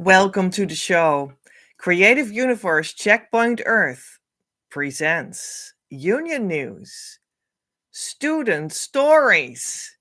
Welcome to the show. Creative Universe Checkpoint Earth presents Union News, Student Stories.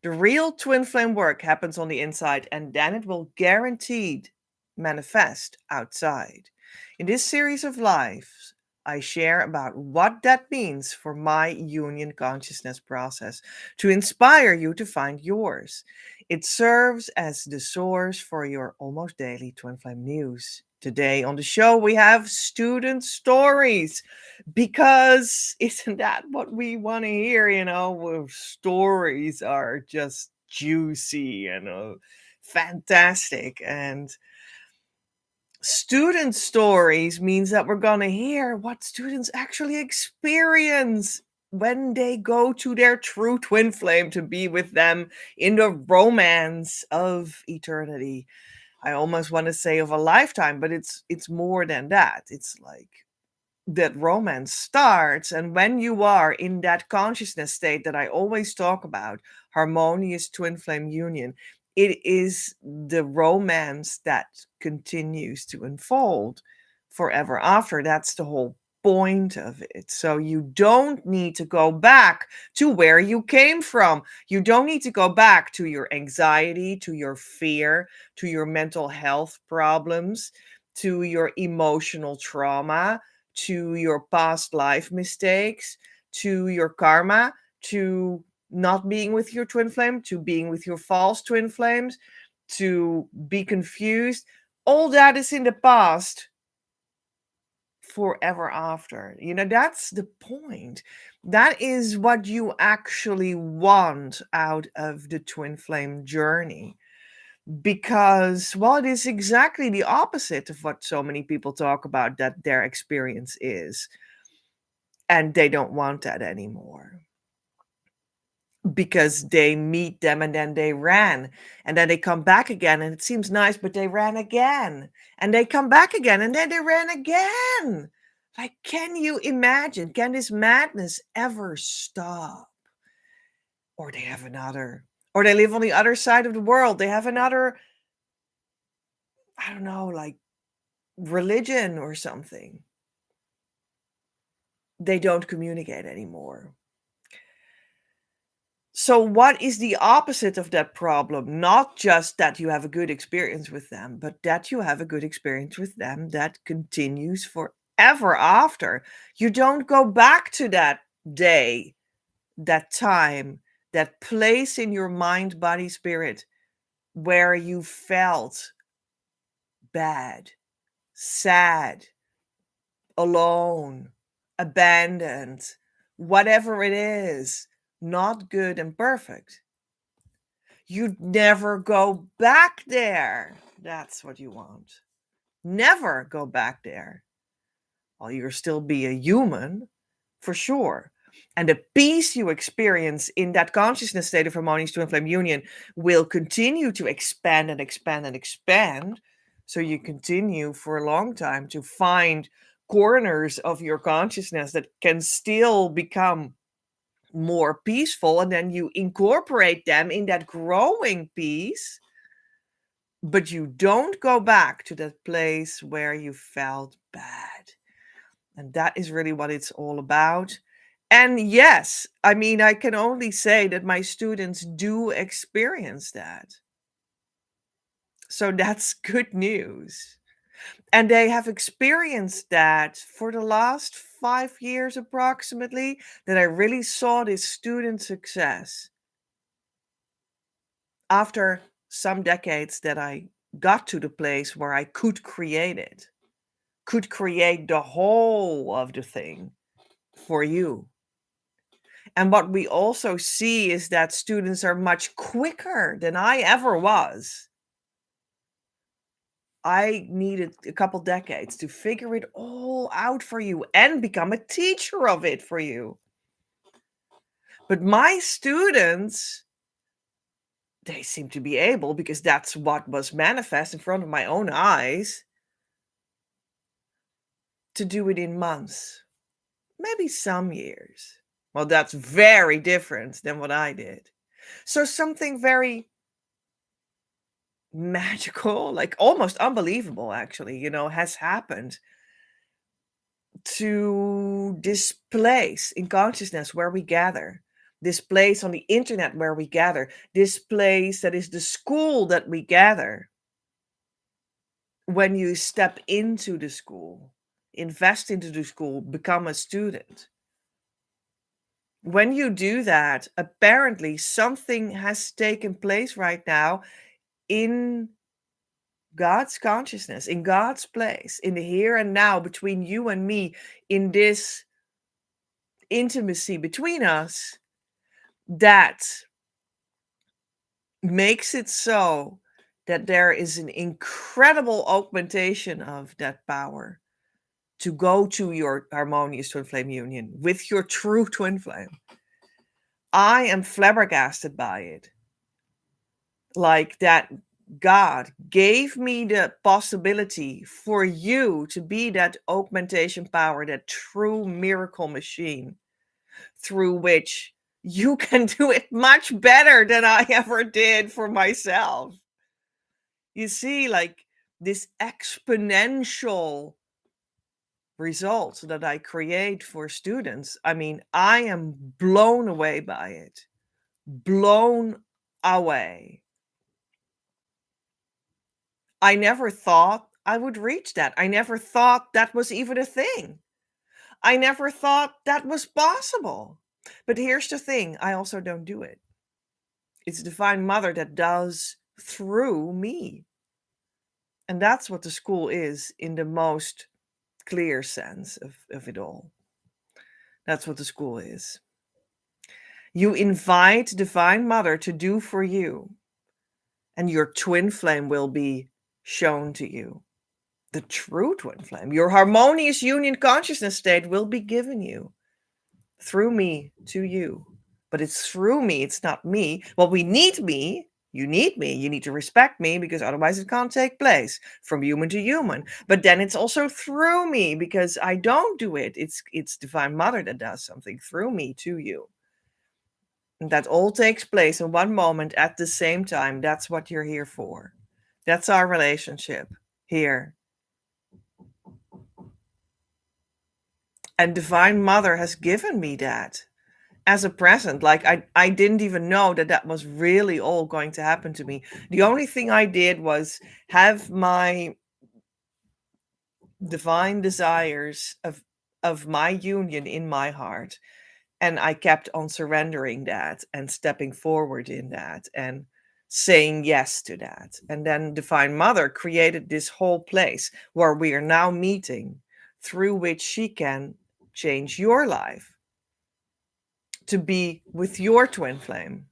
The real twin flame work happens on the inside and then it will guaranteed manifest outside. In this series of lives, I share about what that means for my union consciousness process to inspire you to find yours. It serves as the source for your almost daily twin flame news. Today on the show, we have student stories because isn't that what we want to hear? Well, stories are just juicy and fantastic. And student stories means that we're going to hear what students actually experience when they go to their true twin flame to be with them in the romance of eternity. I almost want to say of a lifetime, but it's more than that. It's like that romance starts, and when you are in that consciousness state that I always talk about, harmonious twin flame union, it is the romance that continues to unfold forever after. That's the whole point of it. So you don't need to go back to where you came from. You don't need to go back to your anxiety, to your fear, to your mental health problems, to your emotional trauma, to your past life mistakes, to your karma, to not being with your twin flame, to being with your false twin flames, to be confused. All that is in the past forever after. That's the point. That is what you actually want out of the twin flame journey. Because, well, it is exactly the opposite of what so many people talk about that their experience is. And they don't want that anymore because they meet them and then they ran and then they come back again and it seems nice, but they ran again and they come back again and then they ran again. Like, can you imagine? Can this madness ever stop? Or they have another, or they live on the other side of the world. They have another, I don't know, like religion or something. They don't communicate anymore. So, what is the opposite of that problem? Not just that you have a good experience with them, but that you have a good experience with them that continues forever after. You don't go back to that day, that time, that place in your mind, body, spirit where you felt bad, sad, alone, abandoned, whatever it is, not good and perfect. You'd never go back there. That's what you want. Never go back there. Well, you'll still be a human, for sure. And the peace you experience in that consciousness state of harmonious twin flame union will continue to expand and expand and expand. So you continue for a long time to find corners of your consciousness that can still become more peaceful, and then you incorporate them in that growing peace, but you don't go back to that place where you felt bad. And that is really what it's all about. And yes, I mean, I can only say that my students do experience that. So that's good news. And they have experienced that for the last 5 years approximately, that I really saw this student success. After some decades that I got to the place where I could create it, could create the whole of the thing for you. And what we also see is that students are much quicker than I ever was. I needed a couple decades to figure it all out for you and become a teacher of it for you. But my students, they seem to be able, because that's what was manifest in front of my own eyes, to do it in months, maybe some years. Well, that's very different than what I did. So something very magical, like almost unbelievable, actually, has happened to this place in consciousness where we gather, this place on the internet where we gather, this place that is the school that we gather. When you step into the school, invest into the school, become a student. When you do that, apparently something has taken place right now in God's consciousness, in God's place, in the here and now between you and me, in this intimacy between us, that makes it so that there is an incredible augmentation of that power to go to your harmonious twin flame union with your true twin flame. I am flabbergasted by it. Like that God gave me the possibility for you to be that augmentation power, that true miracle machine through which you can do it much better than I ever did for myself. You see, like this exponential results that I create for students. I mean, I am blown away by it. Blown away. I never thought I would reach that. I never thought that was even a thing. I never thought that was possible. But here's the thing, I also don't do it. It's Divine Mother that does through me. And that's what the school is in the most clear sense of it all. That's what the school is. You invite Divine Mother to do for you, and your twin flame will be shown to you. The true twin flame, your harmonious union consciousness state will be given you through me to you. But it's through me, it's not me. Well, we need me. You need me. You need to respect me because otherwise it can't take place from human to human. But then it's also through me because I don't do it. It's Divine Mother that does something through me to you. And that all takes place in one moment at the same time. That's what you're here for. That's our relationship here. And Divine Mother has given me that as a present. Like I didn't even know that that was really all going to happen to me. The only thing I did was have my divine desires of my union in my heart, and I kept on surrendering that and stepping forward in that and saying yes to that. And then Divine Mother created this whole place where we are now meeting, through which she can change your life to be with your twin flame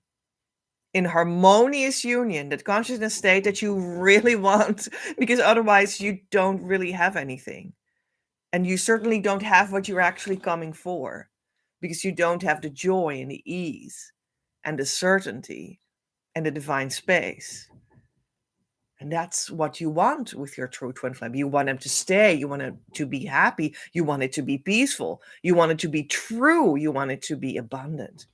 in harmonious union, that consciousness state that you really want, because otherwise you don't really have anything. And you certainly don't have what you're actually coming for, because you don't have the joy and the ease and the certainty and the divine space. And that's what you want with your true twin flame. You want them to stay. You want them to be happy. You want it to be peaceful. You want it to be true. You want it to be abundant.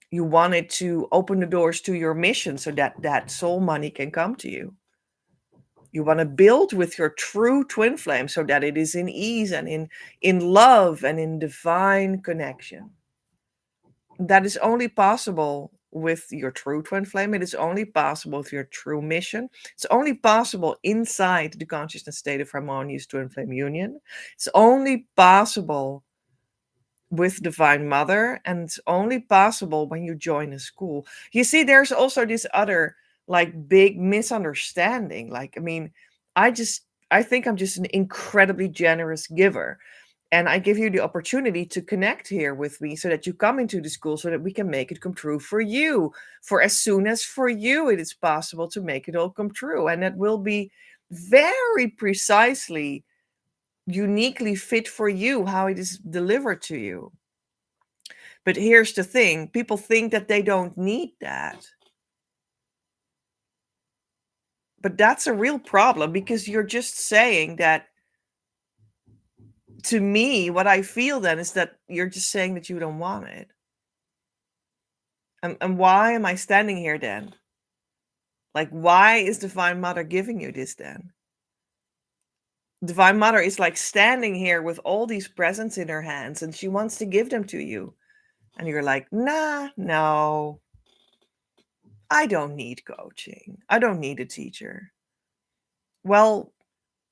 You want it to open the doors to your mission so that that soul money can come to you. You want to build with your true twin flame so that it is in ease and in love and in divine connection. That is only possible with your true twin flame. It is only possible with your true mission. It's only possible inside the consciousness state of harmonious twin flame union. It's only possible with Divine Mother, and it's only possible when you join a school. You see, there's also this other like big misunderstanding. Like, I mean, I think I'm just an incredibly generous giver. And I give you the opportunity to connect here with me so that you come into the school so that we can make it come true for you. For as soon as for you it is possible to make it all come true. And it will be very precisely, uniquely fit for you how it is delivered to you. But here's the thing, people think that they don't need that. But that's a real problem, because you're just saying that. To me, what I feel then is that you're just saying that you don't want it. And why am I standing here then? Like, why is Divine Mother giving you this then? Divine Mother is like standing here with all these presents in her hands and she wants to give them to you. And you're like, nah, no, I don't need coaching. I don't need a teacher. Well,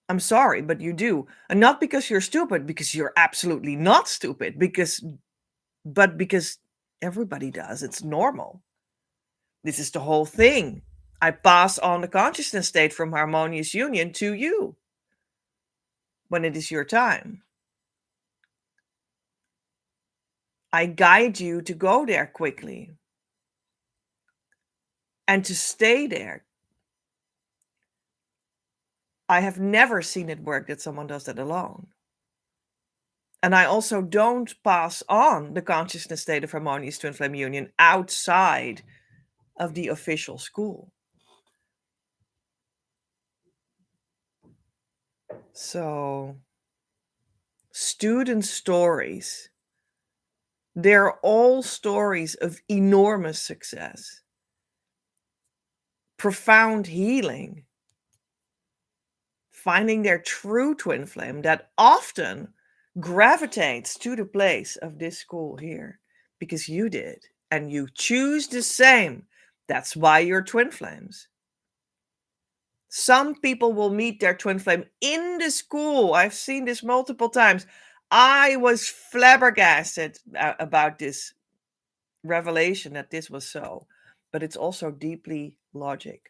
I'm sorry, but you do. And not because you're stupid, because you're absolutely not stupid, but because everybody does. It's normal. This is the whole thing. I pass on the consciousness state from harmonious union to you when it is your time. I guide you to go there quickly and to stay there. I have never seen it work that someone does that alone. And I also don't pass on the consciousness state of harmonious twin flame union outside of the official school. So, student stories, they're all stories of enormous success, profound healing, finding their true twin flame that often gravitates to the place of this school here because you did and you choose the same. That's why you're twin flames. Some people will meet their twin flame in the school. I've seen this multiple times. I was flabbergasted about this revelation that this was so, but it's also deeply logic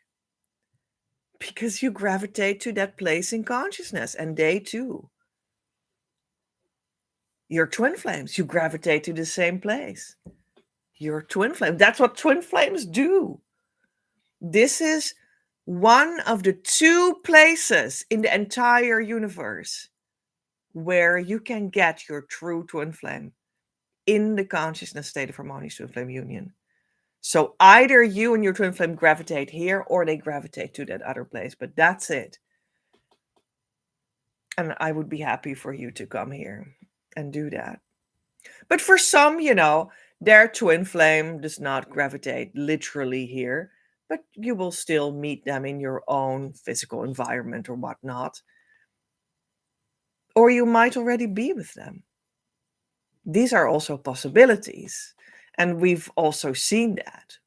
because you gravitate to that place in consciousness and they too. You're twin flames. You gravitate to the same place. You're twin flame. That's what twin flames do. This is one of the two places in the entire universe where you can get your true twin flame in the consciousness state of harmonious twin flame union. So either you and your twin flame gravitate here or they gravitate to that other place, but that's it. And I would be happy for you to come here and do that. But for some, their twin flame does not gravitate literally here, but you will still meet them in your own physical environment or whatnot. Or you might already be with them. These are also possibilities. And we've also seen that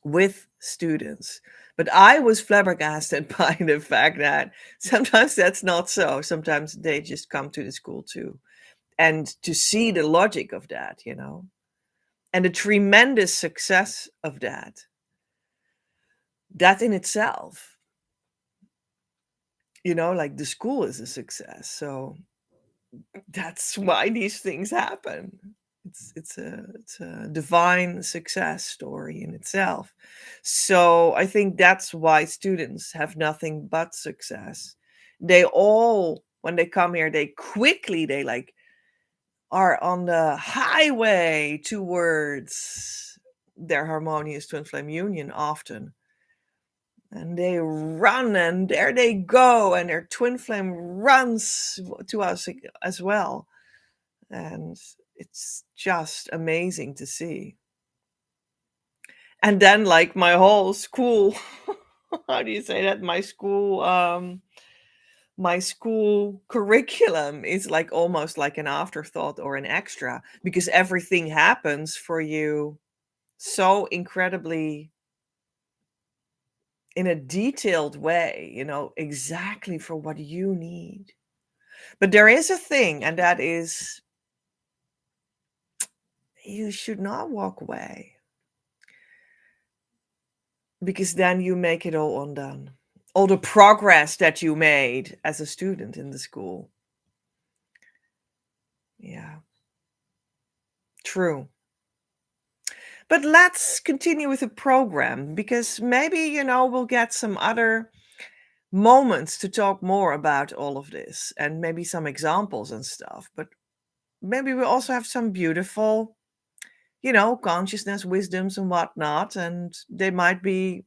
with students. But I was flabbergasted by the fact that sometimes that's not so. Sometimes they just come to the school too. And to see the logic of that, and the tremendous success of that in itself, like the school is a success. So that's why these things happen. It's a divine success story in itself. So I think that's why students have nothing but success. They all, when they come here, they like are on the highway towards their harmonious twin flame union often. And they run and there they go. And their twin flame runs to us as well. And it's just amazing to see. And then like my whole school, how do you say that? My school curriculum is like almost like an afterthought or an extra because everything happens for you so incredibly in a detailed way, exactly for what you need. But there is a thing, and that is you should not walk away because then you make it all undone. All the progress that you made as a student in the school. Yeah. True. But let's continue with the program because maybe, we'll get some other moments to talk more about all of this and maybe some examples and stuff. But maybe we also have some beautiful, consciousness wisdoms and whatnot. And they might be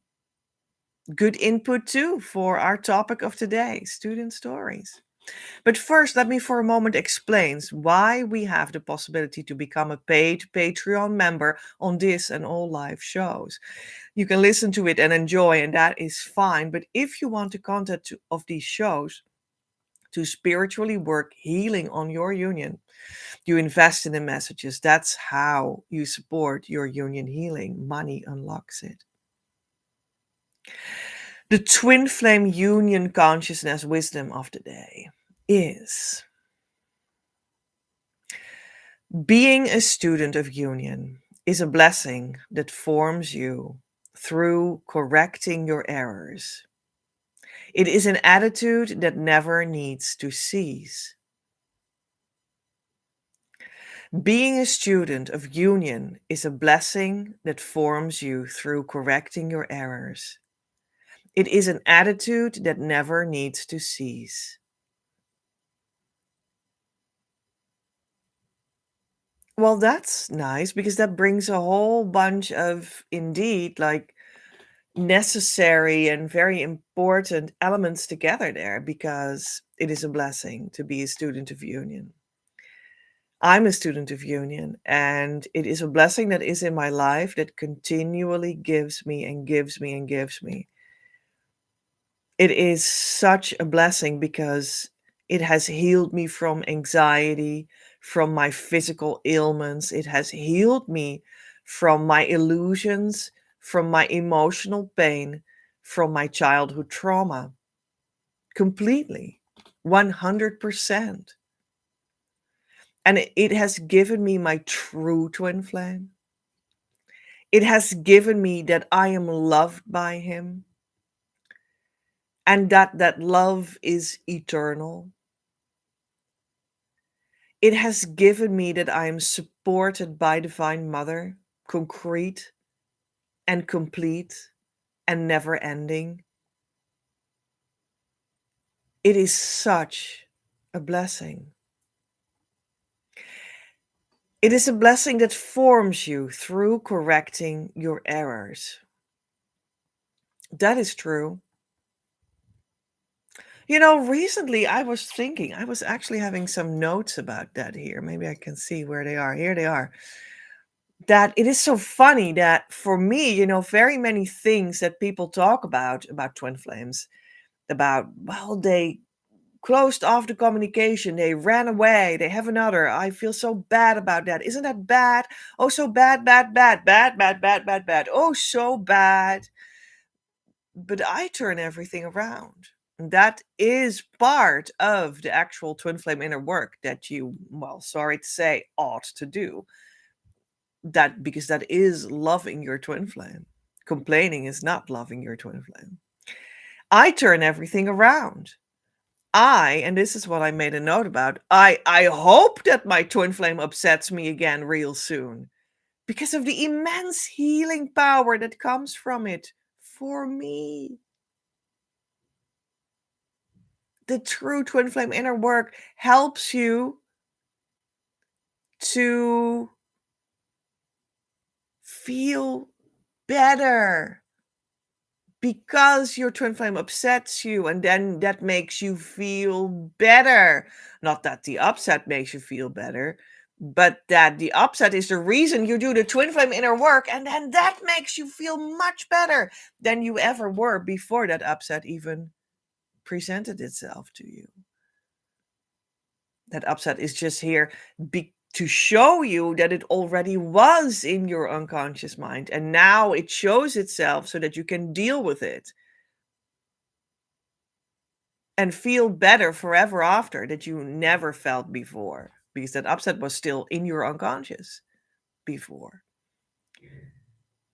good input too for our topic of today, student stories. But first, let me for a moment explain why we have the possibility to become a paid Patreon member on this and all live shows. You can listen to it and enjoy, and that is fine. But if you want the content of these shows to spiritually work healing on your union, you invest in the messages. That's how you support your union healing. Money unlocks it. The twin flame union consciousness wisdom of the day is: being a student of union is a blessing that forms you through correcting your errors. It is an attitude that never needs to cease. Being a student of union is a blessing that forms you through correcting your errors. It is an attitude that never needs to cease. Well, that's nice because that brings a whole bunch of, indeed, like, necessary and very important elements together there, because it is a blessing to be a student of union. I'm a student of union, and it is a blessing that is in my life that continually gives me and gives me and gives me. It is such a blessing because it has healed me from anxiety, from my physical ailments. It has healed me from my illusions, from my emotional pain, from my childhood trauma. Completely. 100%. And it has given me my true twin flame. It has given me that I am loved by him, and that love is eternal. It has given me that I am supported by Divine Mother, concrete and complete and never ending. It is such a blessing. It is a blessing that forms you through correcting your errors. That is true. You know, recently I was thinking, I was actually having some notes about that here. Maybe I can see where they are. Here they are. That it is so funny that for me, very many things that people talk about twin flames, about, well, they closed off the communication, they ran away, they have another. I feel so bad about that. Isn't that bad? Oh, so bad, bad, bad, bad, bad, bad, bad, bad. Oh, so bad. But I turn everything around. That is part of the actual twin flame inner work that you, well, sorry to say, ought to do. That, because that is loving your twin flame. Complaining is not loving your twin flame. I turn everything around. And this is what I made a note about, I hope that my twin flame upsets me again real soon, because of the immense healing power that comes from it for me. The true twin flame inner work helps you to feel better because your twin flame upsets you, and then that makes you feel better. Not that the upset makes you feel better, but that the upset is the reason you do the twin flame inner work, and then that makes you feel much better than you ever were before that upset even presented itself to you. That upset is just here to show you that it already was in your unconscious mind, and now it shows itself so that you can deal with it and feel better forever after, that you never felt before, because that upset was still in your unconscious before.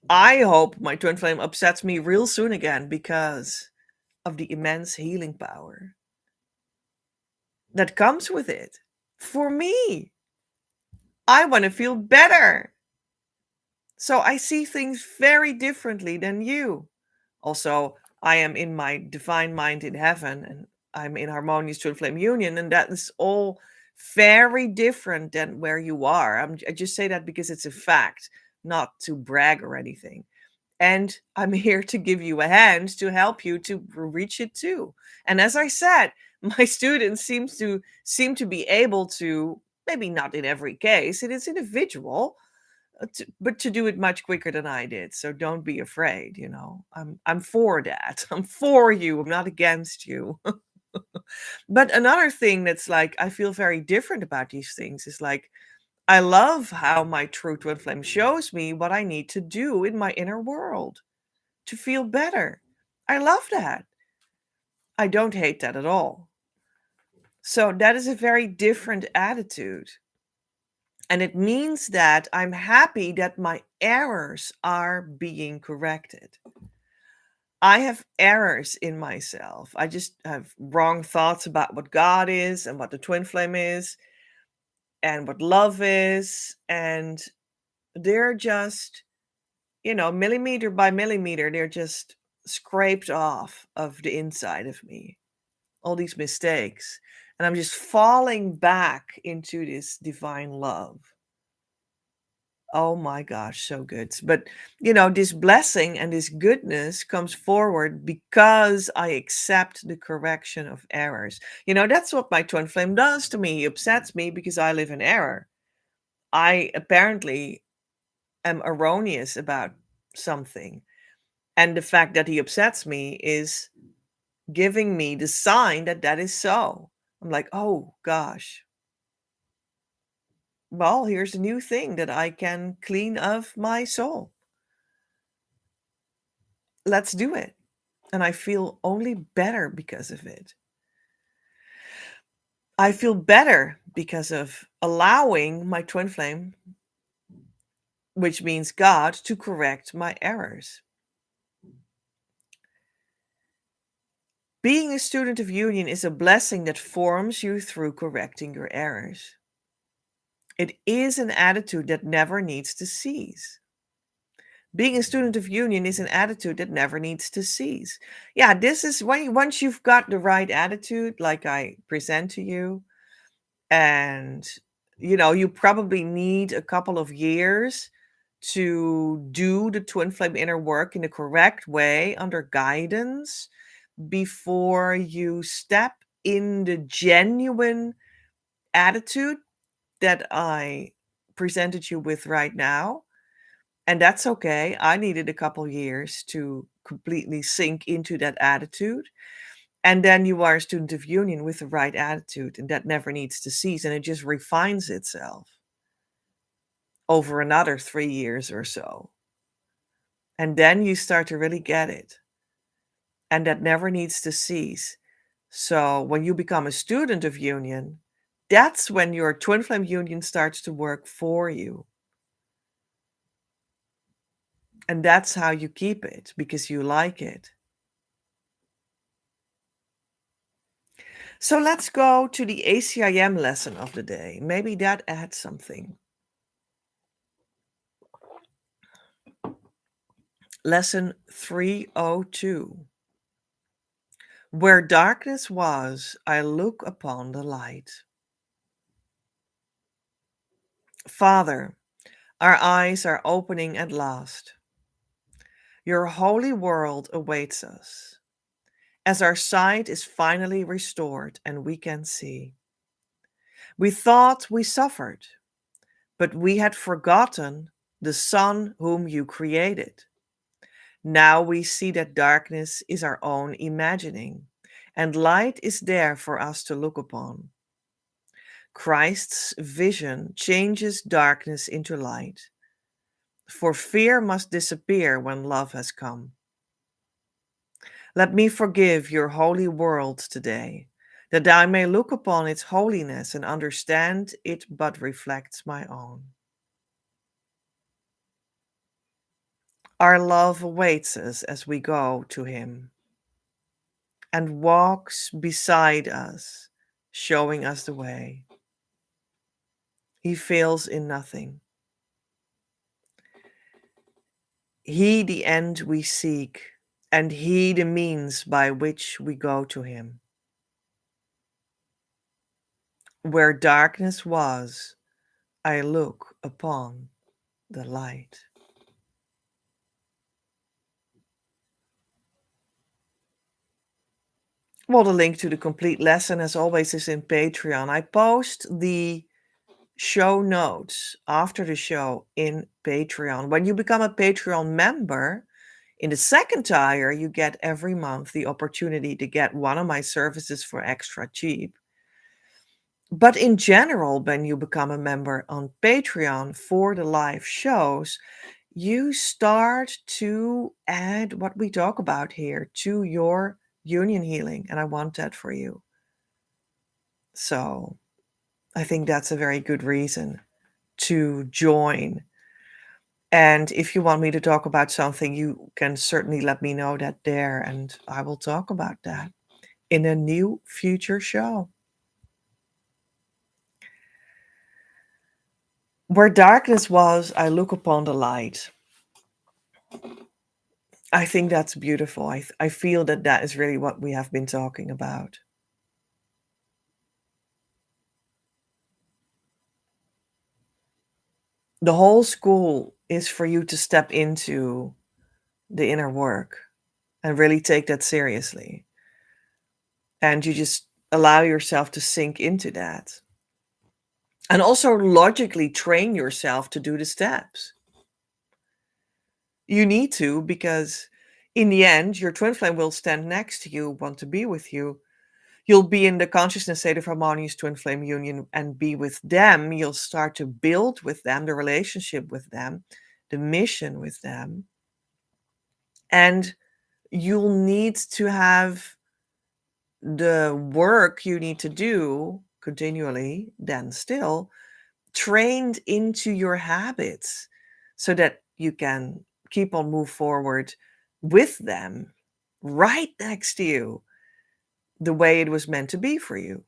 I hope my twin flame upsets me real soon again because of the immense healing power that comes with it. For me, I want to feel better. So I see things very differently than you. Also, I am in my divine mind in heaven, and I'm in harmonious twin flame union, and that is all very different than where you are. I just say that because it's a fact, not to brag or anything. And I'm here to give you a hand to help you to reach it too. And as I said, My students seem to be able to, maybe not in every case, it is individual, but to do it much quicker than I did. So don't be afraid, you know. I'm for that. I'm for you. I'm not against you. But another thing that's like I feel very different about these things is like I love how my true twin flame shows me what I need to do in my inner world to feel better. I love that. I don't hate that at all. So that is a very different attitude. And it means that I'm happy that my errors are being corrected. I have errors in myself. I just have wrong thoughts about what God is and what the twin flame is and what love is. And they're just, millimeter by millimeter, they're just scraped off of the inside of me. All these mistakes. And I'm just falling back into this divine love. Oh my gosh, so good. But, this blessing and this goodness comes forward because I accept the correction of errors. That's what my twin flame does to me. He upsets me because I live in error. I apparently am erroneous about something. And the fact that he upsets me is giving me the sign that that is so. I'm like, oh gosh. Well, here's a new thing that I can clean of my soul. Let's do it. And I feel only better because of it. I feel better because of allowing my twin flame, which means God, to correct my errors. Being a student of union is a blessing that forms you through correcting your errors. It is an attitude that never needs to cease. Being a student of union is an attitude that never needs to cease. Yeah, this is once you've got the right attitude, like I present to you, and you probably need a couple of years to do the twin flame inner work in the correct way under guidance before you step in the genuine attitude that I presented you with right now. And that's okay. I needed a couple years to completely sink into that attitude. And then you are a student of union with the right attitude, and that never needs to cease. And it just refines itself over another 3 years or so. And then you start to really get it. And that never needs to cease. So when you become a student of union, that's when your twin flame union starts to work for you. And that's how you keep it, because you like it. So let's go to the ACIM lesson of the day. Maybe that adds something. Lesson 302. Where darkness was, I look upon the light. Father, our eyes are opening at last. Your holy world awaits us, as our sight is finally restored and we can see. We thought we suffered, but we had forgotten the Son whom you created. Now we see that darkness is our own imagining, and light is there for us to look upon. Christ's vision changes darkness into light, for fear must disappear when love has come. Let me forgive your holy world today, that I may look upon its holiness and understand it but reflects my own. Our love awaits us as we go to him and walks beside us, showing us the way. He fails in nothing. He the end we seek, and he the means by which we go to him. Where darkness was, I look upon the light. Well, the link to the complete lesson, as always, is in Patreon. I post the show notes after the show in Patreon. When you become a Patreon member, in the second tier, you get every month the opportunity to get one of my services for extra cheap. But in general, when you become a member on Patreon for the live shows, you start to add what we talk about here to your union healing. And I want that for you. So I think that's a very good reason to join. And if you want me to talk about something, you can certainly let me know that there, and I will talk about that in a new future show. Where darkness was, I look upon the light. I think that's beautiful. I feel that that is really what we have been talking about. The whole school is for you to step into the inner work and really take that seriously. And you just allow yourself to sink into that. And also logically train yourself to do the steps. You need to, because in the end, your twin flame will stand next to you, want to be with you. You'll be in the consciousness state of harmonious twin flame union and be with them. You'll start to build with them, the relationship with them, the mission with them. And you'll need to have the work you need to do continually, then still, trained into your habits so that you can keep on move forward with them right next to you the way it was meant to be for you.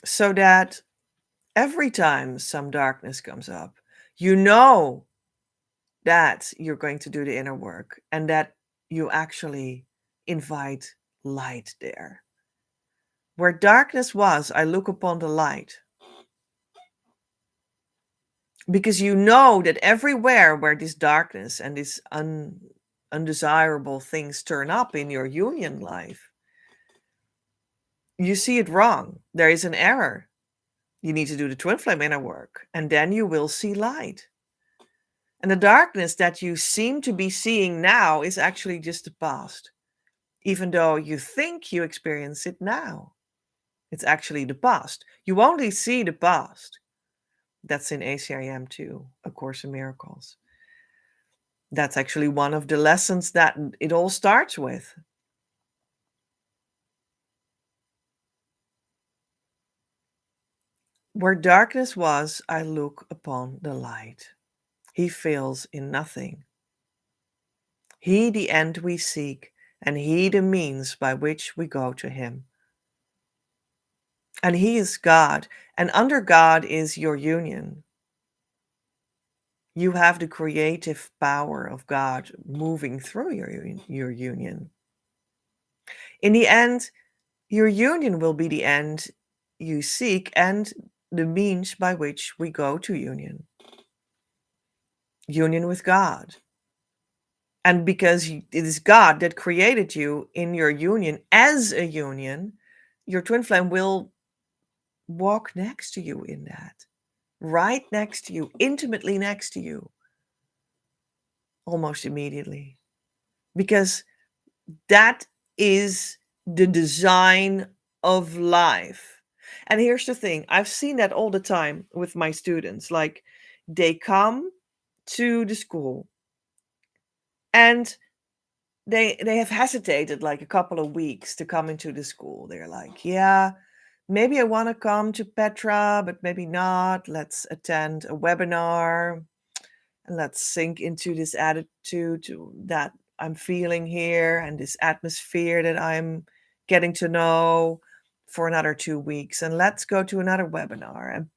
So that every time some darkness comes up, you know that you're going to do the inner work and that you actually invite light there. Where darkness was, I look upon the light. Because you know that everywhere where this darkness and these undesirable things turn up in your union life, you see it wrong. There is an error. You need to do the twin flame inner work, and then you will see light. And the darkness that you seem to be seeing now is actually just the past, even though you think you experience it now. It's actually the past. You only see the past. That's in ACIM too, A Course in Miracles. That's actually one of the lessons that it all starts with. Where darkness was, I look upon the light. He fails in nothing. He the end we seek, and he the means by which we go to him. And he is God, and under God is your union. You have the creative power of God moving through your union. In the end, your union will be the end you seek and the means by which we go to union. Union with God. And because it is God that created you in your union as a union, your twin flame will walk next to you in that. Right next to you, intimately next to you. Almost immediately. Because that is the design of life. And here's the thing, I've seen that all the time with my students. Like, they come to the school and they have hesitated like a couple of weeks to come into the school. They're like, yeah, maybe I want to come to Petra, but maybe not. Let's attend a webinar and let's sink into this attitude that I'm feeling here and this atmosphere that I'm getting to know for another 2 weeks. And let's go to another webinar.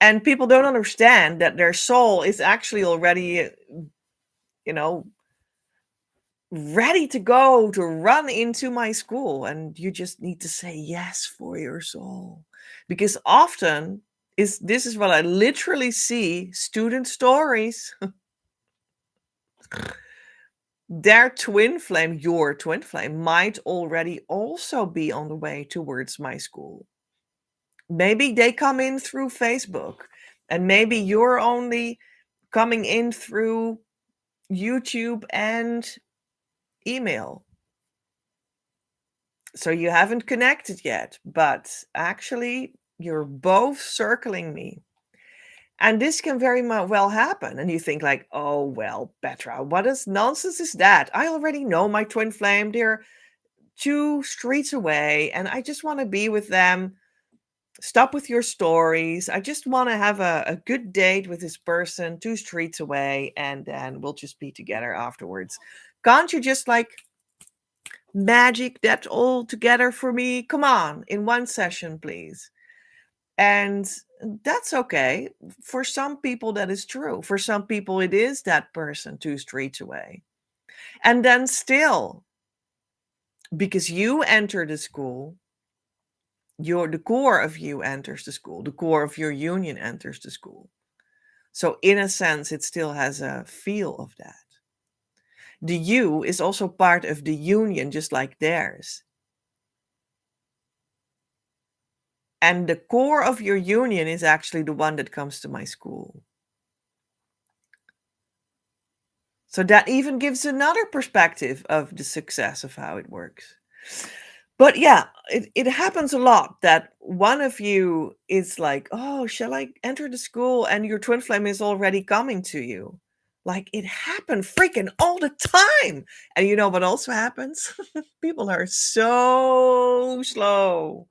And people don't understand that their soul is actually already, ready to go to run into my school. And you just need to say yes for your soul. Because often this is what I literally see student stories. Their twin flame, your twin flame, might already also be on the way towards my school. Maybe they come in through Facebook, and maybe you're only coming in through YouTube and email. So you haven't connected yet, but actually you're both circling me. And this can very well happen. And you think like, oh, well, Petra, what is nonsense is that? I already know my twin flame. They're 2 streets away and I just want to be with them. Stop with your stories. I just want to have a good date with this person 2 streets away and then we'll just be together afterwards. Can't you just like magic that all together for me? Come on, in one session, please. And that's okay. For some people, that is true. For some people, it is that person 2 streets away. And then still, because you enter the school, the core of you enters the school, the core of your union enters the school. So in a sense, it still has a feel of that. The you is also part of the union, just like theirs. And the core of your union is actually the one that comes to my school. So that even gives another perspective of the success of how it works. But yeah, it happens a lot that one of you is like, oh, shall I enter the school? And your twin flame is already coming to you. Like it happened freaking all the time. And you know what also happens? People are so slow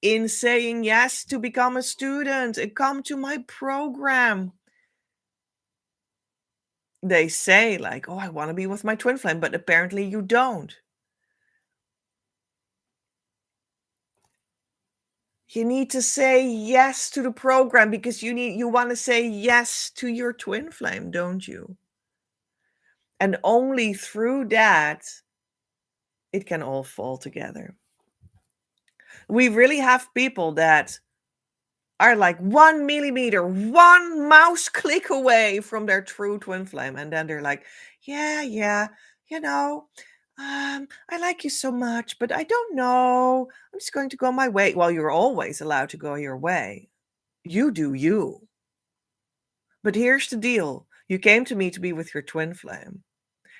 in saying yes to become a student and come to my program. They say like, oh, I want to be with my twin flame, but apparently you don't. You need to say yes to the program because you want to say yes to your twin flame, don't you? And only through that it can all fall together. We really have people that are like 1 millimeter, one mouse click away from their true twin flame. And then they're like, yeah, you know, I like you so much, but I don't know. I'm just going to go my way. Well, you're always allowed to go your way. You do you. But here's the deal. You came to me to be with your twin flame.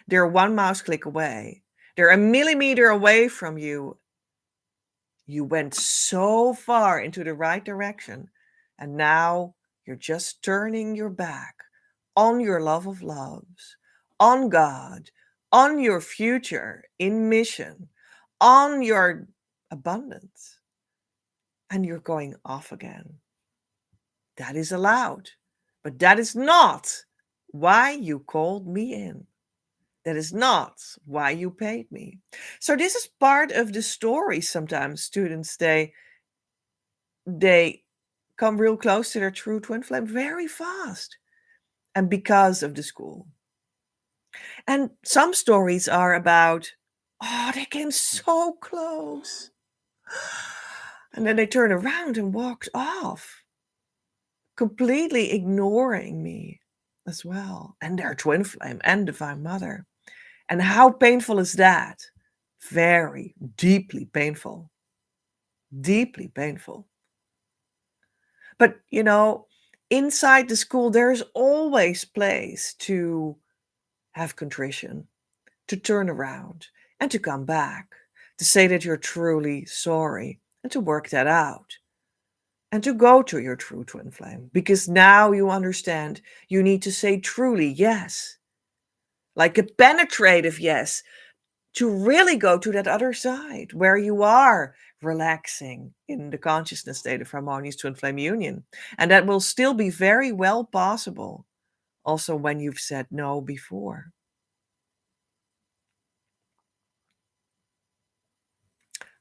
They're one mouse click away. They're a millimeter away from you. You went so far into the right direction. And now you're just turning your back on your love of loves, on God, on your future in mission, on your abundance. And you're going off again. That is allowed. But that is not why you called me in. That is not why you paid me. So this is part of the story. Sometimes students, they come real close to their true twin flame very fast. And because of the school. And some stories are about, oh, they came so close. And then they turned around and walked off, completely ignoring me as well, and their twin flame and Divine Mother. And how painful is that? Very deeply painful. Deeply painful. But, inside the school, there's always place to have contrition, to turn around and to come back, to say that you're truly sorry and to work that out. And to go to your true twin flame, because now you understand you need to say truly yes, like a penetrative yes, to really go to that other side where you are relaxing in the consciousness state of harmonious twin flame union. And that will still be very well possible also when you've said no before.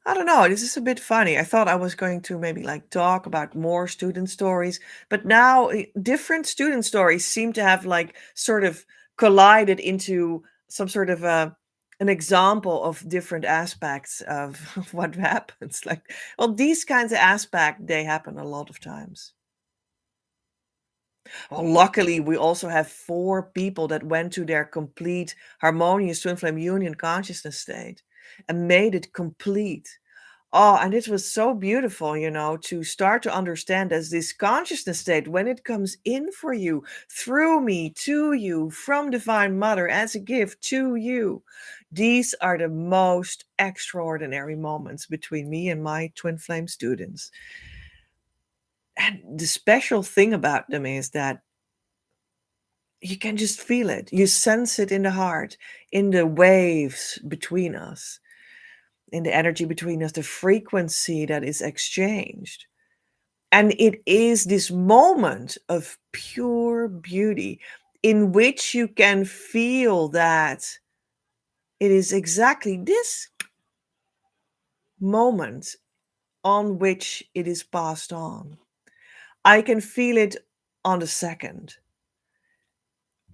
I don't know. This is a bit funny. I thought I was going to maybe like talk about more student stories, but now different student stories seem to have like sort of collided into some sort of an example of different aspects of what happens. Like, well, these kinds of aspects, they happen a lot of times. Well, luckily, we also have 4 people that went to their complete harmonious twin flame union consciousness state and made it complete. Oh, and it was so beautiful, to start to understand as this consciousness state, when it comes in for you, through me, to you, from Divine Mother as a gift to you. These are the most extraordinary moments between me and my twin flame students. And the special thing about them is that you can just feel it. You sense it in the heart, in the waves between us, in the energy between us, the frequency that is exchanged. And it is this moment of pure beauty in which you can feel that it is exactly this moment on which it is passed on. I can feel it on the second.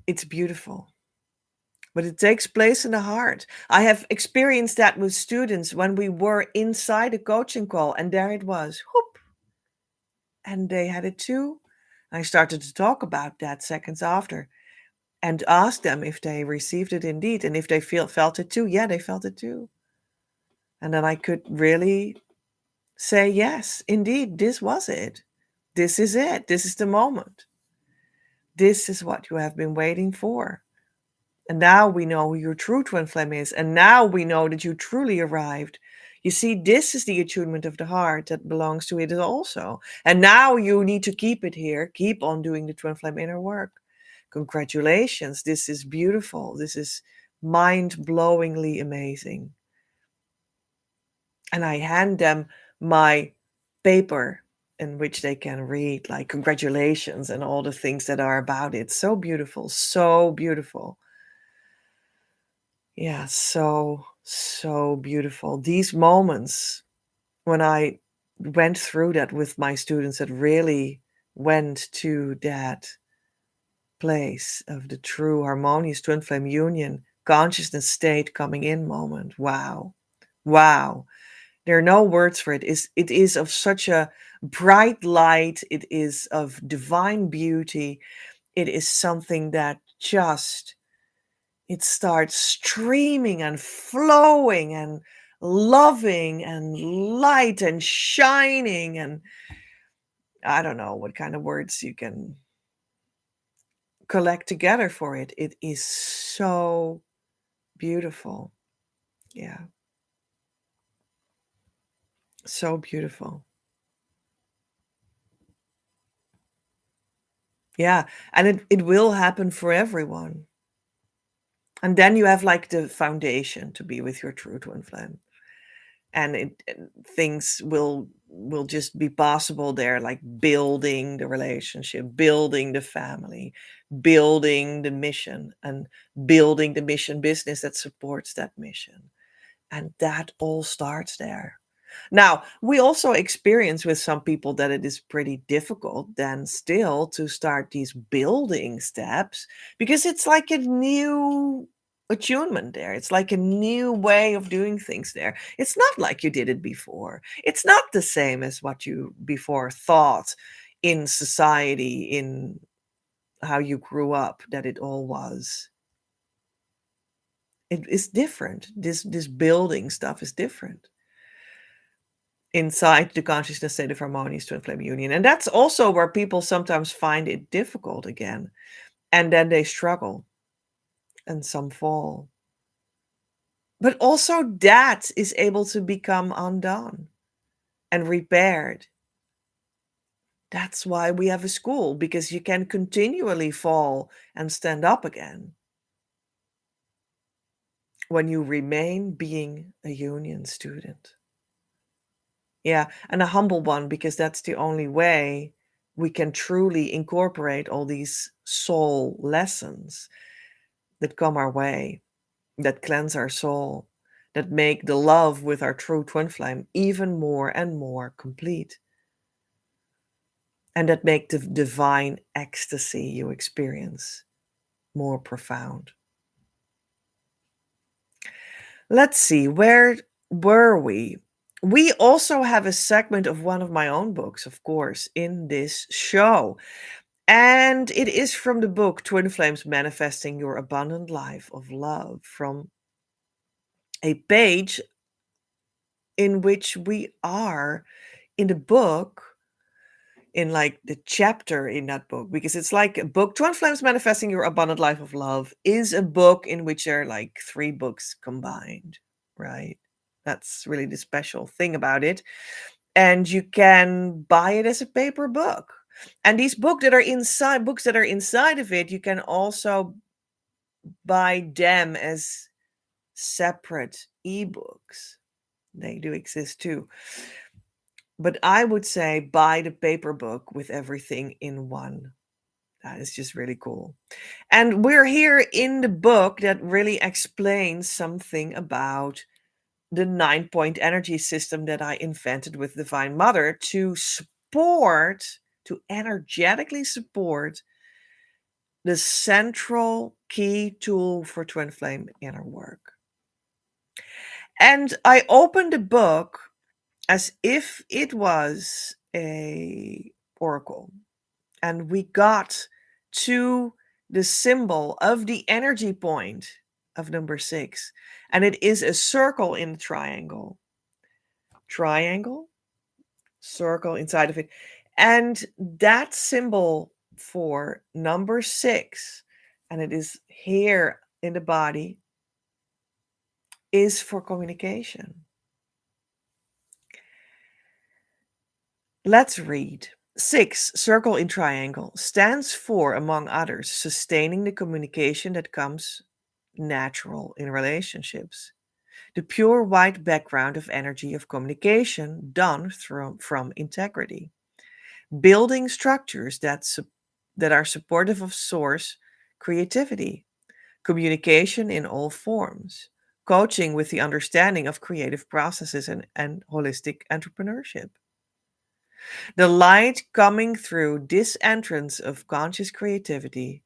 It's beautiful. But it takes place in the heart. I have experienced that with students when we were inside a coaching call, and there it was, whoop, and they had it too. I started to talk about that seconds after and asked them if they received it indeed, and if they felt it too. Yeah, they felt it too. And then I could really say, yes, indeed, this was it. This is it. This is the moment. This is what you have been waiting for. And now we know who your true twin flame is. And now we know that you truly arrived. You see, this is the attunement of the heart that belongs to it also. And now you need to keep it here. Keep on doing the twin flame inner work. Congratulations. This is beautiful. This is mind-blowingly amazing. And I hand them my paper in which they can read, like, congratulations and all the things that are about it. So beautiful. So beautiful. Yeah, so, so beautiful. These moments when I went through that with my students that really went to that place of the true harmonious twin flame union, consciousness state coming in moment. Wow. Wow. There are no words for it. It is of such a bright light. It is of divine beauty. It is something that just it starts streaming and flowing and loving and light and shining, and I don't know what kind of words you can collect together for it. It is so beautiful. Yeah, so beautiful. Yeah, and it will happen for everyone. And then you have like the foundation to be with your true twin flame. And things will just be possible there, like building the relationship, building the family, building the mission, and building the mission business that supports that mission. And that all starts there. Now, we also experience with some people that it is pretty difficult then still to start these building steps, because it's like a new attunement there. It's like a new way of doing things there. It's not like you did it before. It's not the same as what you before thought in society, in how you grew up, that it all was. It is different. This building stuff is different inside the consciousness state of harmonious twin flame union. And that's also where people sometimes find it difficult again. And then they struggle and some fall. But also that is able to become undone and repaired. That's why we have a school, because you can continually fall and stand up again when you remain being a union student. Yeah, and a humble one, because that's the only way we can truly incorporate all these soul lessons that come our way, that cleanse our soul, that make the love with our true twin flame even more and more complete, and that make the divine ecstasy you experience more profound. Let's see, where were we? We also have a segment of one of my own books, of course, in this show. And it is from the book Twin Flames Manifesting Your Abundant Life of Love, from a page in which we are in the book, in like the chapter in that book, because it's like a book. Twin Flames Manifesting Your Abundant Life of Love is a book in which there are like 3 books combined, right? That's really the special thing about it. And you can buy it as a paper book. And these books that are inside of it, you can also buy them as separate ebooks. They do exist too. But I would say buy the paper book with everything in one. That is just really cool. And we're here in the book that really explains something about the 9-point energy system that I invented with Divine Mother to energetically support the central key tool for Twin Flame inner work. And I opened the book as if it was a oracle, and we got to the symbol of the energy point of number 6, and it is a circle in a triangle, circle inside of it. And that symbol for number 6, and it is here in the body, is for communication. Let's read. 6, circle in triangle, stands for, among others, sustaining the communication that comes natural in relationships. The pure white background of energy of communication done from integrity. Building structures that are supportive of source creativity. Communication in all forms. Coaching with the understanding of creative processes and holistic entrepreneurship. The light coming through this entrance of conscious creativity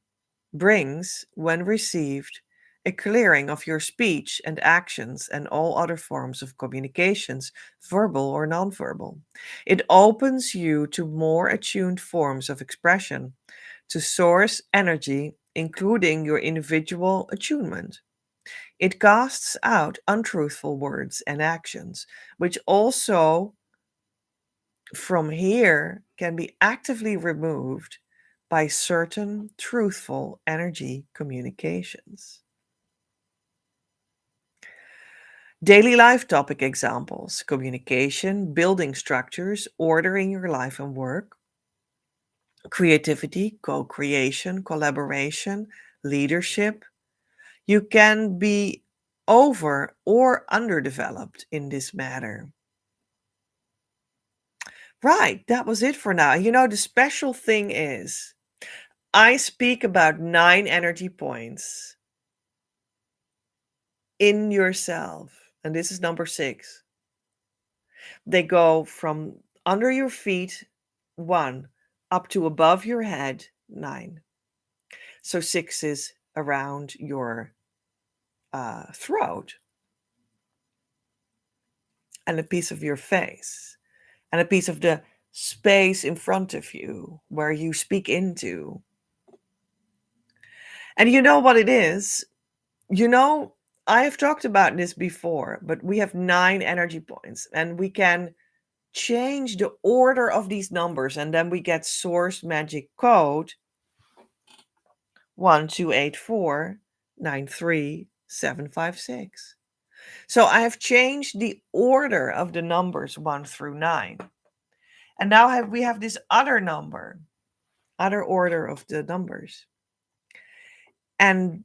brings, when received, a clearing of your speech and actions and all other forms of communications, verbal or nonverbal. It opens you to more attuned forms of expression, to source energy, including your individual attunement. It casts out untruthful words and actions, which also from here can be actively removed by certain truthful energy communications. Daily life topic examples: communication, building structures, ordering your life and work, creativity, co creation, collaboration, leadership. You can be over or underdeveloped in this matter. Right, that was it for now. The special thing is, I speak about 9 energy points in yourself, and this is number 6. They go from under your feet, 1, up to above your head, 9. So 6 is around your throat, and a piece of your face, and a piece of the space in front of you where you speak into. And you know what it is? I have talked about this before, but we have 9 energy points, and we can change the order of these numbers, and then we get source magic code 128493756. So I have changed the order of the numbers 1 through 9. And now we have this other order of the numbers. And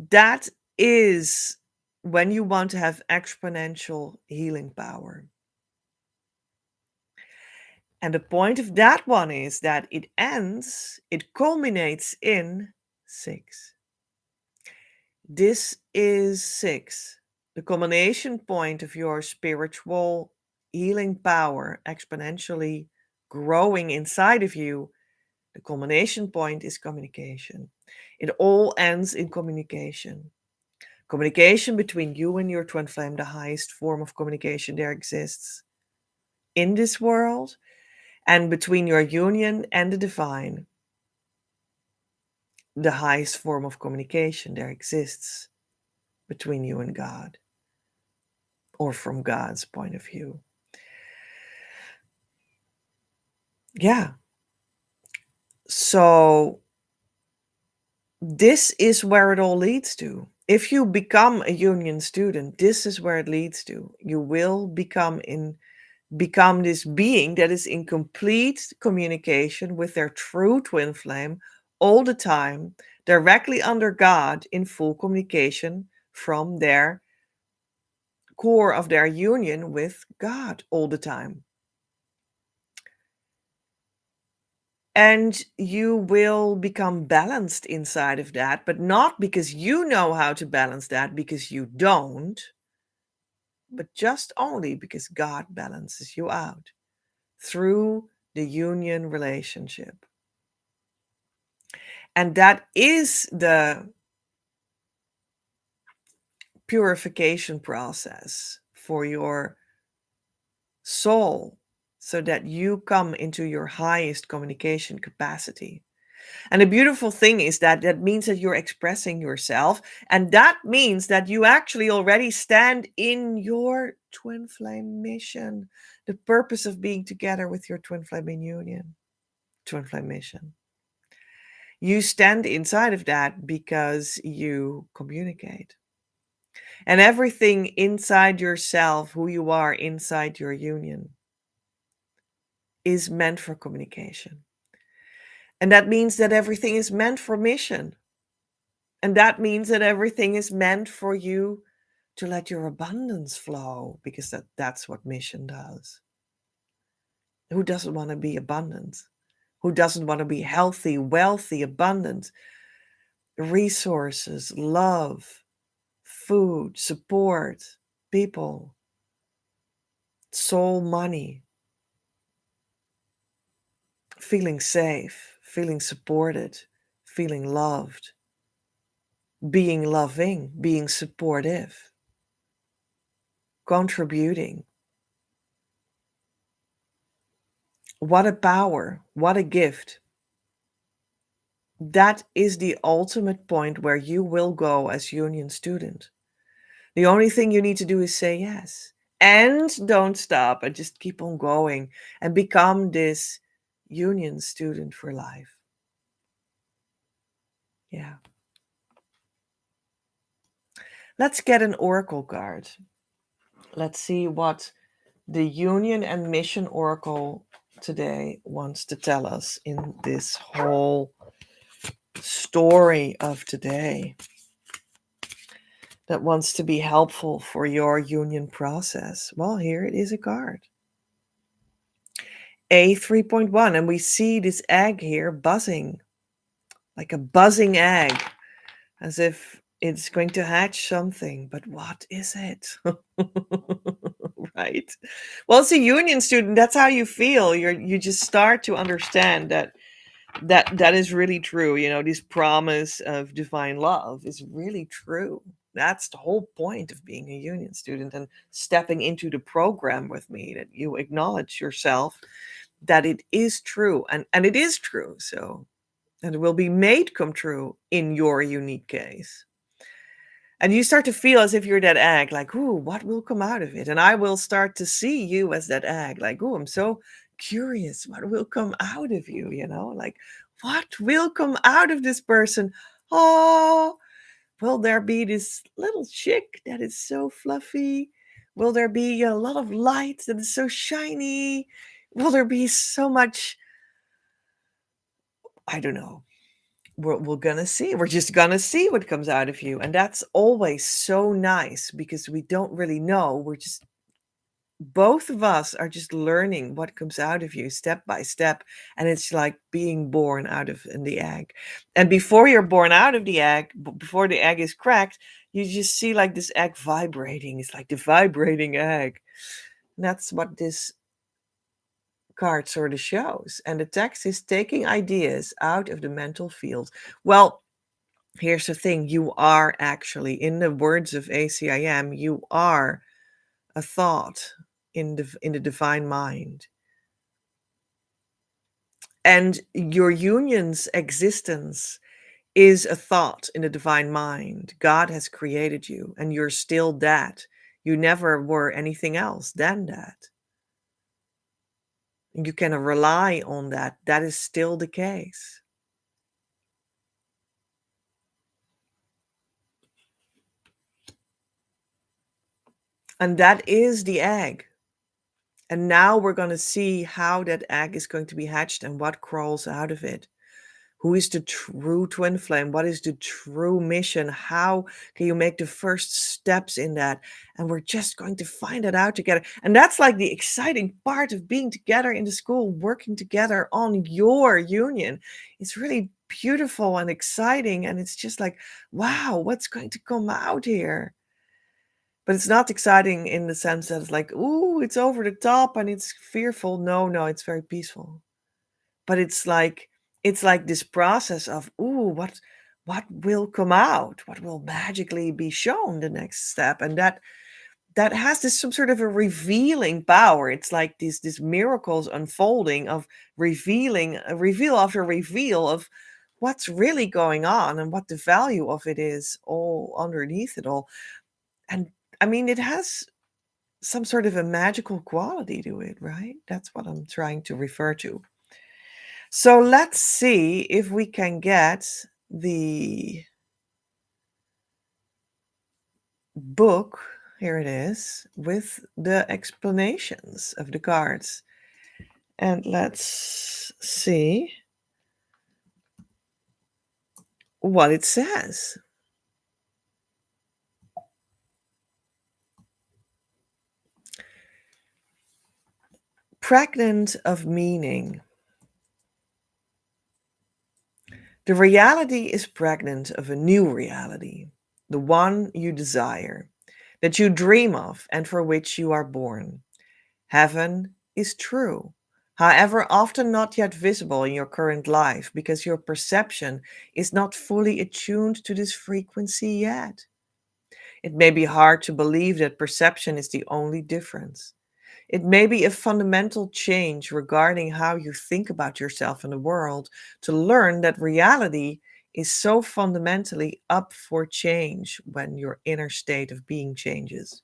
that is when you want to have exponential healing power. And the point of that one is that it culminates in 6. This is 6, the culmination point of your spiritual healing power exponentially growing inside of you. The culmination point is communication. It all ends in communication. Communication between you and your twin flame, the highest form of communication there exists in this world, and between your union and the divine. the highest form of communication there exists between you and God, or from God's point of view. Yeah. So this is where it all leads to. If you become a union student, this is where it leads to. You will become this being that is in complete communication with their true twin flame all the time, directly under God, in full communication from their core of their union with God all the time. And you will become balanced inside of that, but not because you know how to balance that, because you don't, but just only because God balances you out through the union relationship. And that is the purification process for your soul, so that you come into your highest communication capacity. And the beautiful thing is that that means that you're expressing yourself. And that means that you actually already stand in your twin flame mission, the purpose of being together with your twin flame in union, twin flame mission. You stand inside of that because you communicate. And everything inside yourself, who you are inside your union, is meant for communication. And that means that everything is meant for mission. And that means that everything is meant for you to let your abundance flow, because that's what mission does. Who doesn't want to be abundant? Who doesn't want to be healthy, wealthy, abundant? Resources, love, food, support, people, soul, money, feeling safe, feeling supported, feeling loved, being loving, being supportive, contributing. What a power, what a gift. That is the ultimate point where you will go as union student. The only thing you need to do is say yes. And don't stop, and just keep on going and become this union student for life. Yeah. Let's get an oracle card. Let's see what the union and mission oracle today wants to tell us in this whole story of today, that wants to be helpful for your union process. Well, here it is, a card. A 3.1, and we see this egg here buzzing, like a buzzing egg, as if it's going to hatch something. But what is it? Right? Well, as a union student, that's how you feel. You just start to understand that is really true. This promise of divine love is really true. That's the whole point of being a union student and stepping into the program with me, that you acknowledge yourself, that it is true, and it is true. So, and it will be made come true in your unique case. And you start to feel as if you're that egg, like, ooh, what will come out of it? And I will start to see you as that egg, like, ooh, I'm so curious, what will come out of you, like, what will come out of this person? Oh, will there be this little chick that is so fluffy? Will there be a lot of light that is so shiny? Will there be so much? I don't know. We're gonna see. We're just gonna see what comes out of you. And that's always so nice, because we don't really know. Both of us are just learning what comes out of you step by step. And it's like being born out of in the egg. And before you're born out of the egg, before the egg is cracked, you just see like this egg vibrating. It's like the vibrating egg. And that's what this card sort of shows. And the text is taking ideas out of the mental field. Well, here's the thing. You are actually, in the words of ACIM, you are a thought in the divine mind. And your union's existence is a thought in the divine mind. God has created you, and you're still that. You never were anything else than that. And you can rely on that. That is still the case. And that is the egg. And now we're going to see how that egg is going to be hatched and what crawls out of it. Who is the true twin flame? What is the true mission? How can you make the first steps in that? And we're just going to find it out together. And that's like the exciting part of being together in the school, working together on your union. It's really beautiful and exciting. And it's just like, wow, what's going to come out here? But it's not exciting in the sense that it's like, ooh, it's over the top and it's fearful. No, no, it's very peaceful. But it's like this process of, ooh, what will come out? What will magically be shown the next step? And that has this some sort of a revealing power. It's like these miracles unfolding of revealing, a reveal after reveal of what's really going on and what the value of it is all underneath it all. And I mean, it has some sort of a magical quality to it, right? That's what I'm trying to refer to. So let's see if we can get the book. Here it is with the explanations of the cards. And let's see what it says. Pregnant of meaning. The reality is pregnant of a new reality, the one you desire, that you dream of and for which you are born. Heaven is true, however, often not yet visible in your current life because your perception is not fully attuned to this frequency yet. It may be hard to believe that perception is the only difference. It may be a fundamental change regarding how you think about yourself and the world to learn that reality is so fundamentally up for change when your inner state of being changes.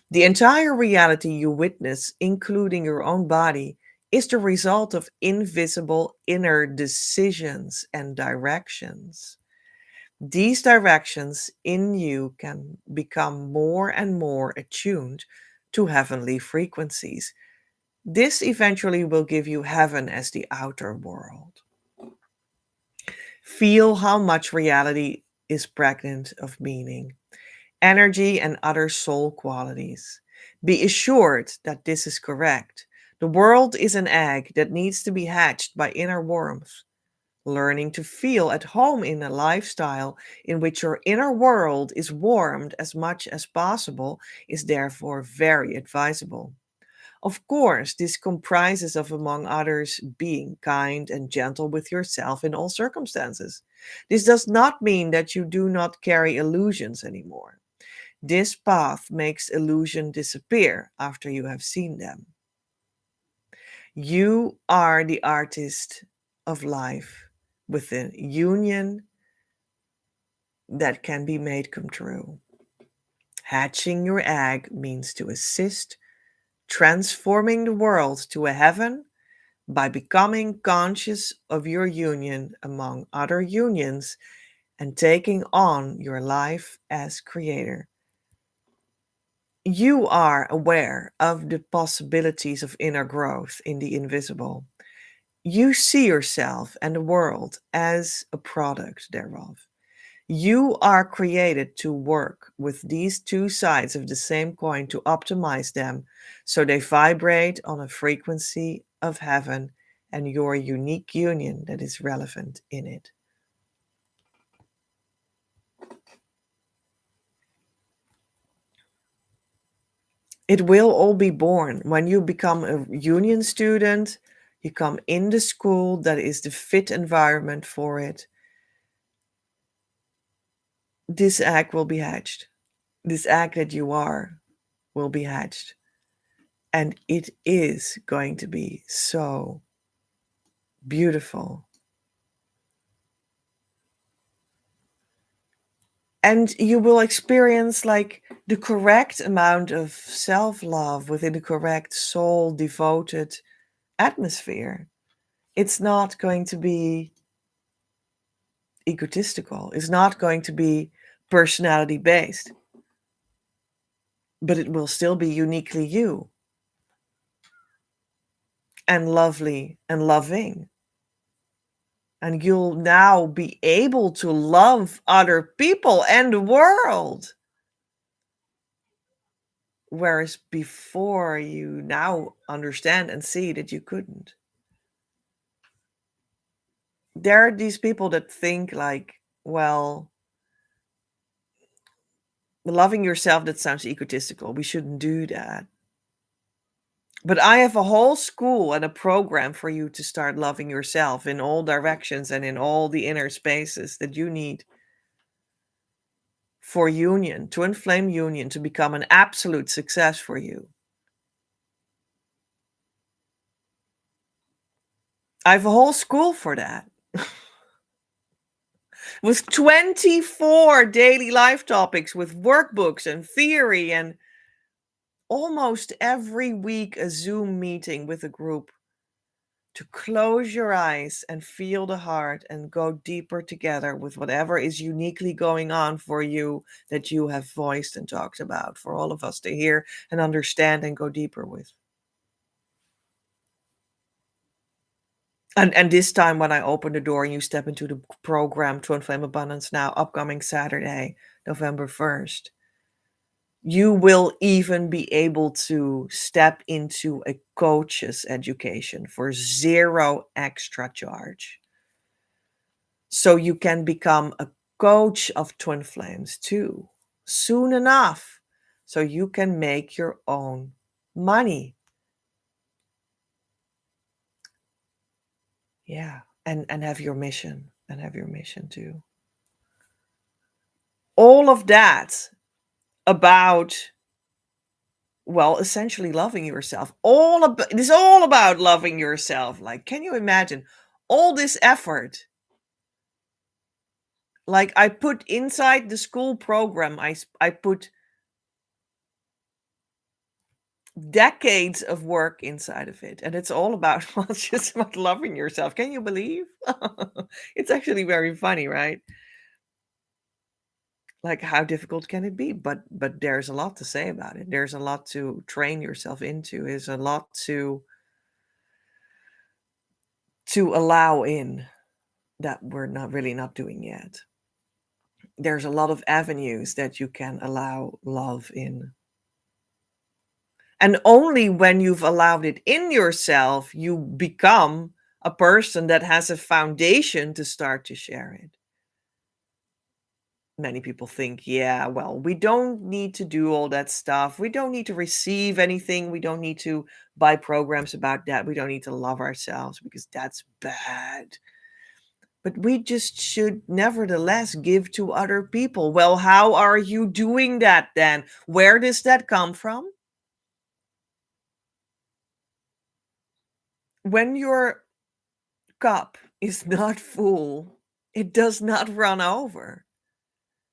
The entire reality you witness, including your own body, is the result of invisible inner decisions and directions. These directions in you can become more and more attuned to heavenly frequencies. This eventually will give you heaven as the outer world. Feel how much reality is pregnant of meaning, energy, and other soul qualities. Be assured that this is correct. The world is an egg that needs to be hatched by inner warmth. Learning to feel at home in a lifestyle in which your inner world is warmed as much as possible is therefore very advisable. Of course, this comprises of, among others, being kind and gentle with yourself in all circumstances. This does not mean that you do not carry illusions anymore. This path makes illusion disappear after you have seen them. You are the artist of life with a union that can be made come true. Hatching your egg means to assist transforming the world to a heaven by becoming conscious of your union among other unions and taking on your life as creator. You are aware of the possibilities of inner growth in the invisible. You see yourself and the world as a product thereof. You are created to work with these two sides of the same coin to optimize them so they vibrate on a frequency of heaven and your unique union that is relevant in it. It will all be born when you become a union student. You come in the school that is the fit environment for it. This egg will be hatched. This egg that you are will be hatched. And it is going to be so beautiful. And you will experience like the correct amount of self-love within the correct soul devoted atmosphere. It's not going to be egotistical. It's not going to be personality based, but it will still be uniquely you and lovely and loving. And you'll now be able to love other people and the world. Whereas before, you now understand and see that you couldn't. There are these people that think like, well, loving yourself, that sounds egotistical. We shouldn't do that. But I have a whole school and a program for you to start loving yourself in all directions and in all the inner spaces that you need for union, twin flame union, to become an absolute success for you. I have a whole school for that. With 24 daily life topics, with workbooks and theory, and almost every week a Zoom meeting with a group to close your eyes and feel the heart and go deeper together with whatever is uniquely going on for you that you have voiced and talked about, for all of us to hear and understand and go deeper with. And this time when I open the door and you step into the program Twin Flame Abundance Now, upcoming Saturday, November 1st, you will even be able to step into a coach's education for 0 extra charge. So you can become a coach of twin flames too, soon enough, so you can make your own money. Yeah, and have your mission, too. All of that about, well, essentially loving yourself. It is all about loving yourself. Like, can you imagine all this effort? Like, I put inside the school program, I put decades of work inside of it, and it's all about, well, it's just about loving yourself. Can you believe? It's actually very funny, right? Like, how difficult can it be? But there's a lot to say about it. There's a lot to train yourself into. There's a lot to allow in that we're not doing yet. There's a lot of avenues that you can allow love in. And only when you've allowed it in yourself, you become a person that has a foundation to start to share it. Many people think, yeah, well, we don't need to do all that stuff. We don't need to receive anything. We don't need to buy programs about that. We don't need to love ourselves because that's bad. But we just should nevertheless give to other people. Well, how are you doing that then? Where does that come from? When your cup is not full, it does not run over.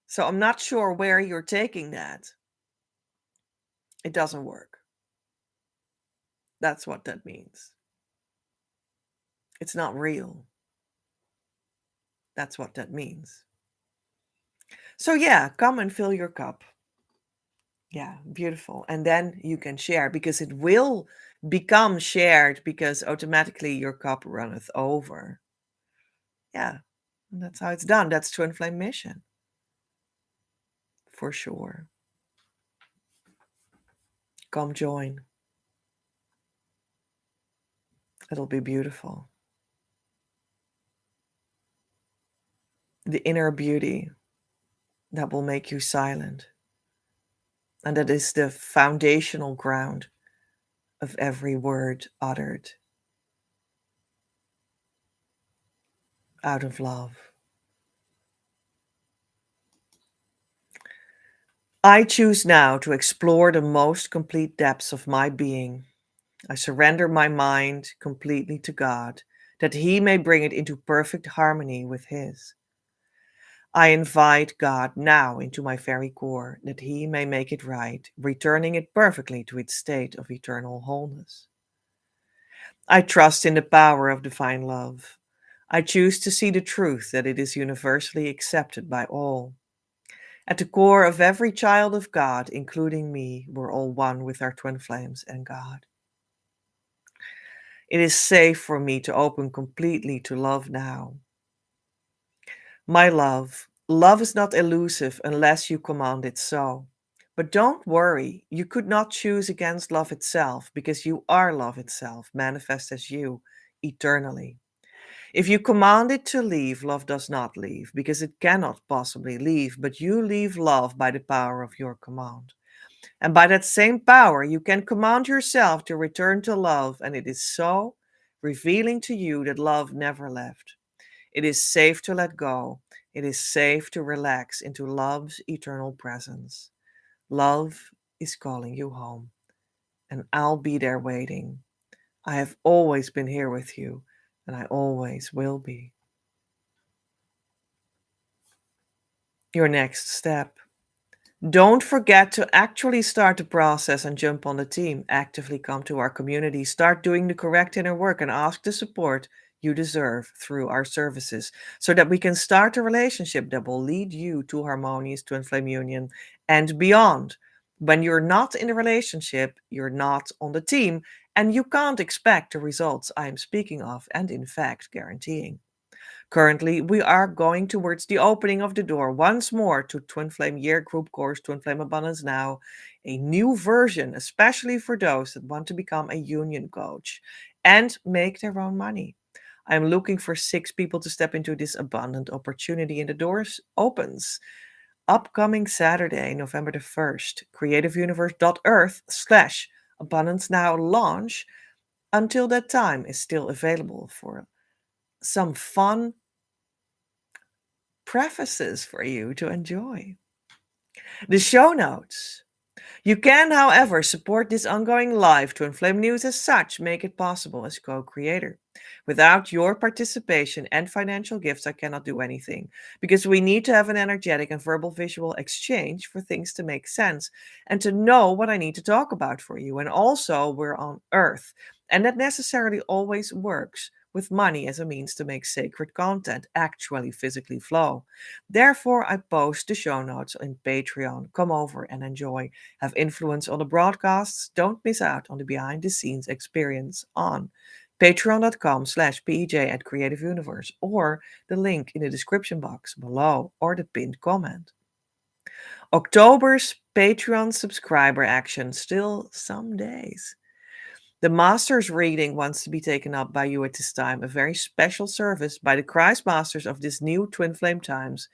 So I'm not sure where you're taking that. It doesn't work. That's what that means. It's not real. That's what that means. So yeah, come and fill your cup. Yeah, beautiful. And then you can share, because it will become shared, because automatically your cup runneth over. Yeah, and that's how it's done. That's Twin Flame Mission. For sure. Come join. It'll be beautiful. The inner beauty that will make you silent. And that is the foundational ground of every word uttered out of love. I choose now to explore the most complete depths of my being. I surrender my mind completely to God, that He may bring it into perfect harmony with His. I invite God now into my very core, that He may make it right, returning it perfectly to its state of eternal wholeness. I trust in the power of divine love. I choose to see the truth that it is universally accepted by all. At the core of every child of God, including me, we're all one with our twin flames and God. It is safe for me to open completely to love now. My love, love is not elusive unless you command it so. But don't worry, you could not choose against love itself because you are love itself, manifest as you, eternally. If you command it to leave, love does not leave because it cannot possibly leave, but you leave love by the power of your command. And by that same power, you can command yourself to return to love, and it is so, revealing to you that love never left. It is safe to let go. It is safe to relax into love's eternal presence. Love is calling you home, and I'll be there waiting. I have always been here with you, and I always will be. Your next step. Don't forget to actually start the process and jump on the team. Actively come to our community, start doing the correct inner work, and ask the support you deserve through our services so that we can start a relationship that will lead you to harmonious twin flame union and beyond. When you're not in a relationship, you're not on the team, and you can't expect the results I am speaking of and, in fact, guaranteeing. Currently, we are going towards the opening of the door once more to Twin Flame Year Group Course Twin Flame Abundance Now, a new version, especially for those that want to become a union coach and make their own money. I'm looking for 6 people to step into this abundant opportunity, and the doors opens upcoming Saturday, November the 1st, creativeuniverse.earth/abundance now launch. Until that time is still available for some fun prefaces for you to enjoy. The show notes. You can, however, support this ongoing live Twin Flame News as such, make it possible as co-creator. Without your participation and financial gifts, I cannot do anything because we need to have an energetic and verbal visual exchange for things to make sense and to know what I need to talk about for you. And also, we're on Earth, and that necessarily always works with money as a means to make sacred content actually physically flow. Therefore, I post the show notes in Patreon. Come over and enjoy. Have influence on the broadcasts? Don't miss out on the behind the scenes experience on patreon.com/PEJ at Creative Universe or the link in the description box below or the pinned comment. October's Patreon subscriber action still some days. The Master's reading wants to be taken up by you at this time, a very special service by the Christ Masters of this new Twin Flame Times.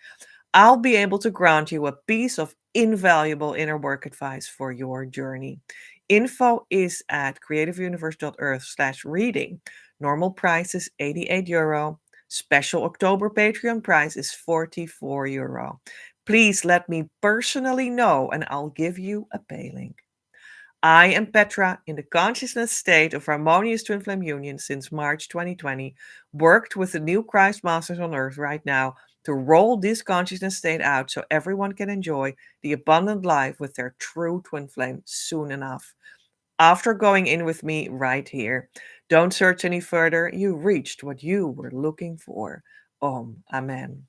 I'll be able to grant you a piece of invaluable inner work advice for your journey. Info is at creativeuniverse.earth/reading. Normal price is €88. Special October Patreon price is €44. Please let me personally know and I'll give you a pay link. I am Petra, in the consciousness state of harmonious twin flame union since March 2020, worked with the new Christ Masters on Earth right now to roll this consciousness state out so everyone can enjoy the abundant life with their true twin flame soon enough. After going in with me right here, don't search any further. You reached what you were looking for. Om, Amen.